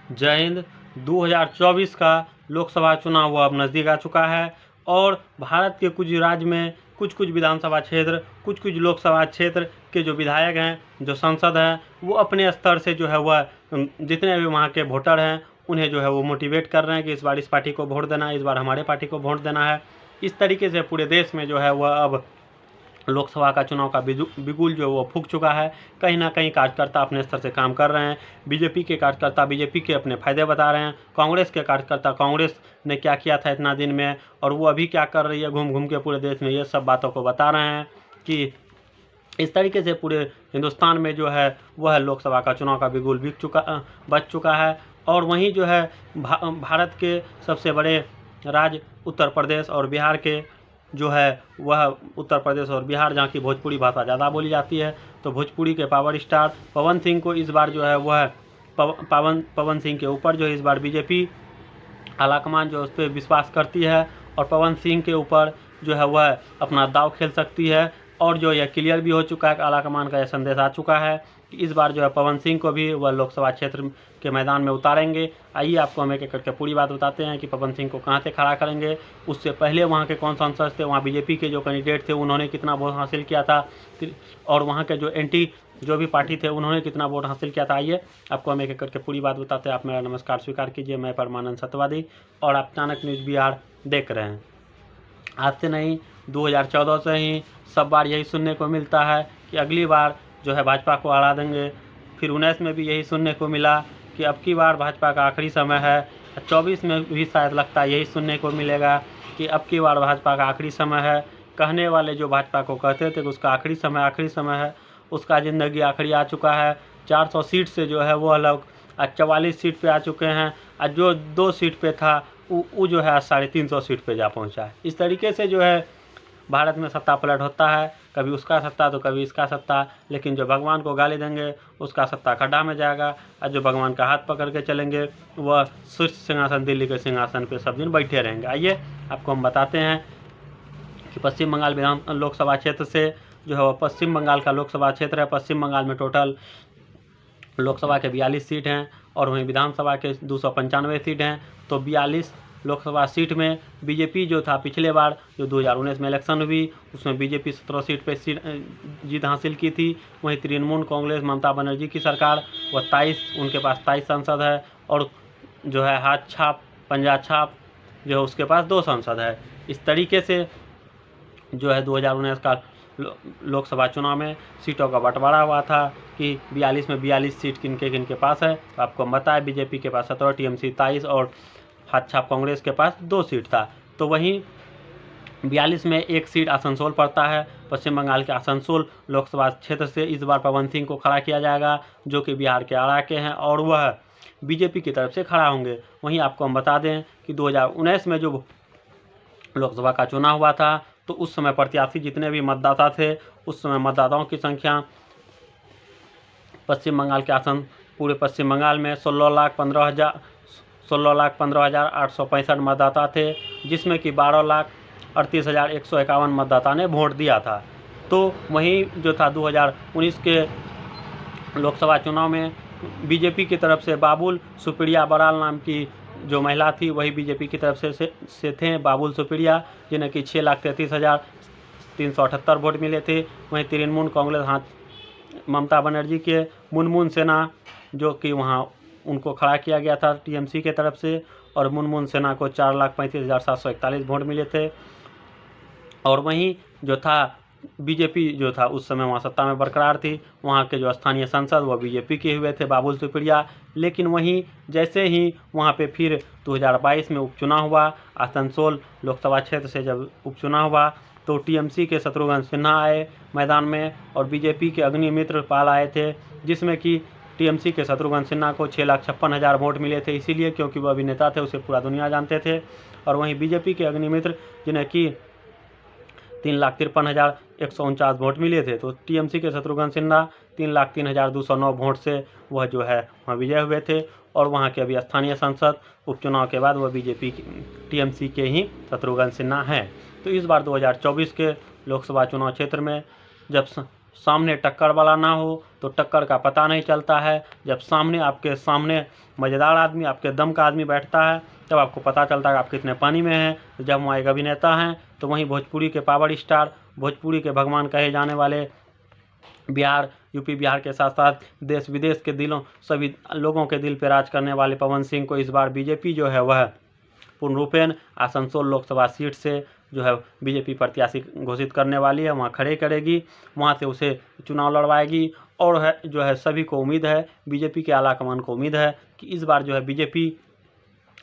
जय हिंद। 2024 का लोकसभा चुनाव वो अब नज़दीक आ चुका है और भारत के कुछ राज्य में कुछ कुछ विधानसभा क्षेत्र, कुछ कुछ लोकसभा क्षेत्र के जो विधायक हैं, जो सांसद हैं, वो अपने स्तर से जो है वह जितने भी वहाँ के वोटर हैं उन्हें जो है वो मोटिवेट कर रहे हैं कि इस बार इस पार्टी को वोट देना है, इस बार हमारे पार्टी को वोट देना है। इस तरीके से पूरे देश में जो है वह अब लोकसभा का चुनाव का बिगुल जो वो फूंक चुका है। कहीं ना कहीं कार्यकर्ता अपने स्तर से काम कर रहे हैं। बीजेपी के कार्यकर्ता बीजेपी के अपने फायदे बता रहे हैं, कांग्रेस के कार्यकर्ता कांग्रेस ने क्या किया था इतना दिन में और वो अभी क्या कर रही है घूम घूम के पूरे देश में, ये सब बातों को बता रहे हैं कि इस तरीके से पूरे हिंदुस्तान में जो है वह लोकसभा का चुनाव का बिगुल बच चुका है। और वहीं जो है भारत के सबसे बड़े राज्य उत्तर प्रदेश और बिहार के जो है वह उत्तर प्रदेश और बिहार, जहाँ की भोजपुरी भाषा ज़्यादा बोली जाती है, तो भोजपुरी के पावर स्टार पवन सिंह को इस बार जो है वह पवन सिंह के ऊपर जो है इस बार बीजेपी आलाकमान जो उस पर विश्वास करती है और पवन सिंह के ऊपर जो है वह अपना दाव खेल सकती है। और जो यह क्लियर भी हो चुका है, आलाकमान का यह संदेश आ चुका है कि इस बार जो है पवन सिंह को भी वह लोकसभा क्षेत्र के मैदान में उतारेंगे। आइए आपको हम एक एक करके पूरी बात बताते हैं कि पवन सिंह को कहां से खड़ा करेंगे, उससे पहले वहां के कौन सांसद थे, वहां बीजेपी के जो कैंडिडेट थे उन्होंने कितना वोट हासिल किया था और वहां के जो एंटी जो भी पार्टी थे उन्होंने कितना वोट हासिल किया था। आइए आपको हम एक एक करके पूरी बात बताते हैं। आप मेरा नमस्कार स्वीकार कीजिए। मैं परमानंद सत्यवादी और आप चाणक्य न्यूज़ बिहार देख रहे हैं। आज से नहीं, 2014 से ही सब बार यही सुनने को मिलता है कि अगली बार जो है भाजपा को हरा देंगे। फिर 19 में भी यही सुनने को मिला कि अब की बार भाजपा का आखिरी समय है। 24 में भी शायद लगता है यही सुनने को मिलेगा कि अब की बार भाजपा का आखिरी समय है। कहने वाले जो भाजपा को कहते थे कि उसका आखिरी समय है, उसका ज़िंदगी आखिरी आ चुका है। 400 सीट से जो है वो लोग आज 44 सीट पे आ चुके हैं और जो 2 सीट पे था वो जो है आज 350 सीट पे जा पहुंचा है। इस तरीके से जो है भारत में सत्ता पलट होता है, कभी उसका सत्ता तो कभी इसका सत्ता। लेकिन जो भगवान को गाली देंगे उसका सत्ता खड्डा में जाएगा और जो भगवान का हाथ पकड़ के चलेंगे वह शीर्ष सिंहासन दिल्ली के सिंहासन पे सब दिन बैठे रहेंगे। आइए आपको हम बताते हैं कि पश्चिम बंगाल विधान लोकसभा क्षेत्र से जो है वह पश्चिम बंगाल का लोकसभा क्षेत्र है। पश्चिम बंगाल में टोटल लोकसभा के 42 सीट हैं और वहीं विधानसभा के 295 सीट हैं। तो 42 लोकसभा सीट में बीजेपी जो था पिछले बार जो 2019 में इलेक्शन हुई उसमें बीजेपी 17 सीट पे जीत हासिल की थी। वहीं तृणमूल कांग्रेस ममता बनर्जी की सरकार वह 23 उनके पास 23 सांसद है और जो है हाथ छाप पंजा छाप जो है उसके पास 2 सांसद है। इस तरीके से जो है 2019 का लोकसभा चुनाव में सीटों का बंटवारा हुआ था कि 42 में 42 सीट किनके पास है। तो आपको हम बताएं बीजेपी के पास 17, टीएमसी 23 और हाथ छाप कांग्रेस के पास 2 सीट था। तो वहीं 42 में 1 सीट आसनसोल पड़ता है। पश्चिम बंगाल के आसनसोल लोकसभा क्षेत्र से इस बार पवन सिंह को खड़ा किया जाएगा जो कि बिहार के आरा के हैं और वह बीजेपी की तरफ से खड़ा होंगे। वहीं आपको हम बता दें कि 2019 में जो लोकसभा का चुनाव हुआ था तो उस समय प्रत्याशी जितने भी मतदाता थे उस समय मतदाताओं की संख्या पश्चिम बंगाल के पूरे पश्चिम बंगाल में 16,15,865 मतदाता थे, जिसमें कि 12,38,151 मतदाता ने वोट दिया था। तो वहीं जो था 2019 के लोकसभा चुनाव में बीजेपी की तरफ से बाबुल सुप्रिया बराल नाम की जो महिला थी वही बीजेपी की तरफ से थे, बाबुल सुप्रिया, जिन्हें कि 6,33,378 वोट मिले थे। वहीं तृणमूल कांग्रेस हाथ ममता बनर्जी के मुनमुन सेना जो कि वहाँ उनको खड़ा किया गया था टीएमसी के तरफ से और मुनमुन सेना को 4,35,741 वोट मिले थे। और वहीं जो था बीजेपी जो था उस समय वहाँ सत्ता में बरकरार थी, वहाँ के जो स्थानीय सांसद वो बीजेपी के हुए थे बाबुल सुप्रिया। लेकिन वहीं जैसे ही वहाँ पे फिर 2022 में उपचुनाव हुआ, आसनसोल लोकसभा क्षेत्र से जब उपचुनाव हुआ तो टीएमसी के शत्रुघ्न सिन्हा आए मैदान में और बीजेपी के अग्निमित्र पाल आए थे, जिसमें कि टीएमसी के शत्रुघ्न सिन्हा को 6,56,000 वोट मिले थे, इसीलिए क्योंकि वह अभिनेता थे, उसे पूरा दुनिया जानते थे। और वहीं बीजेपी के अग्निमित्र जिन्हें कि 3,53,149 वोट मिले थे, तो टीएमसी के शत्रुघ्न सिन्हा 3,03,209 वोट से वह जो है वहाँ विजय हुए थे। और वहाँ के अभी स्थानीय सांसद उपचुनाव के बाद वह बीजेपी टीएमसी के ही शत्रुघ्न सिन्हा हैं। तो इस बार 2024 के लोकसभा चुनाव क्षेत्र में जब सामने टक्कर वाला ना हो तो टक्कर का पता नहीं चलता है। जब सामने आपके सामने मज़ेदार आदमी, आपके दम का आदमी बैठता है तब आपको पता चलता है कि आप कितने पानी में हैं। जब वहाँ एक अभिनेता हैं तो वहीं भोजपुरी के पावर स्टार, भोजपुरी के भगवान कहे जाने वाले, बिहार, यूपी बिहार के साथ साथ देश विदेश के दिलों, सभी लोगों के दिल पे राज करने वाले पवन सिंह को इस बार बीजेपी जो है वह पूर्ण रूपेण आसनसोल लोकसभा सीट से जो है बीजेपी प्रत्याशी घोषित करने वाली है, वहाँ खड़े करेगी, वहाँ से उसे चुनाव लड़वाएगी। और है जो है सभी को उम्मीद है, बीजेपी के आला कमान को उम्मीद है कि इस बार जो है बीजेपी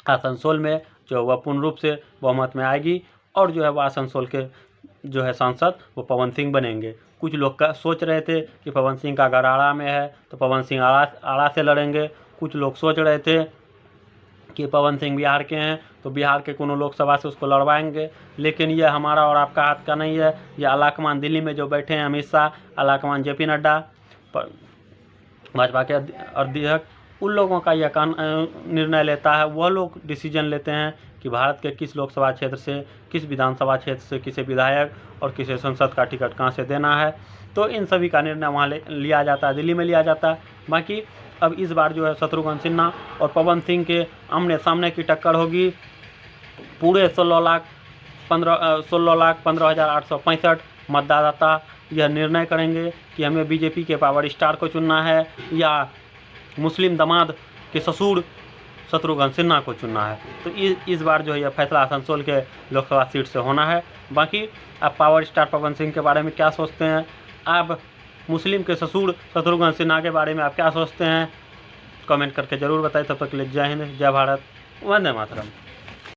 आसनसोल में जो वह पूर्ण रूप से बहुमत में आएगी और जो है वह आसनसोल के जो है सांसद वो पवन सिंह बनेंगे। कुछ लोग का सोच रहे थे कि पवन सिंह का घर आड़ा में है तो पवन सिंह आड़ा से लड़ेंगे। कुछ लोग सोच रहे थे कि पवन सिंह बिहार के हैं तो बिहार के कोनो लोकसभा से उसको लड़वाएंगे। लेकिन यह हमारा और आपका हाथ का नहीं है। यह आलाकमान दिल्ली में जो बैठे हैं अमित शाह, आलाकमान जेपी नड्डा, भाजपा के अध्यक्ष, उन लोगों का यह निर्णय लेता है। वह लोग डिसीजन लेते हैं कि भारत के किस लोकसभा क्षेत्र से, किस विधानसभा क्षेत्र से किसे विधायक और किसे संसद का टिकट कहाँ से देना है। तो इन सभी का निर्णय वहाँ लिया जाता है, दिल्ली में लिया जाता है। बाकी अब इस बार जो है शत्रुघ्न सिन्हा और पवन सिंह के आमने सामने की टक्कर होगी। पूरे 16,15,865 मतदाता यह निर्णय करेंगे कि हमें बीजेपी के पावर स्टार को चुनना है या मुस्लिम दामाद के ससुर शत्रुघ्न सिन्हा को चुनना है। तो इस बार जो है यह फैसला आसनसोल के लोकसभा सीट से होना है। बाकी आप पावर स्टार पवन सिंह के बारे में क्या सोचते हैं, आप मुस्लिम के ससुर शत्रुघ्न सिन्हा के बारे में आप क्या सोचते हैं, कमेंट करके ज़रूर बताएं। तब तक के लिए जय हिंद, जय भारत, वंदे मातरम।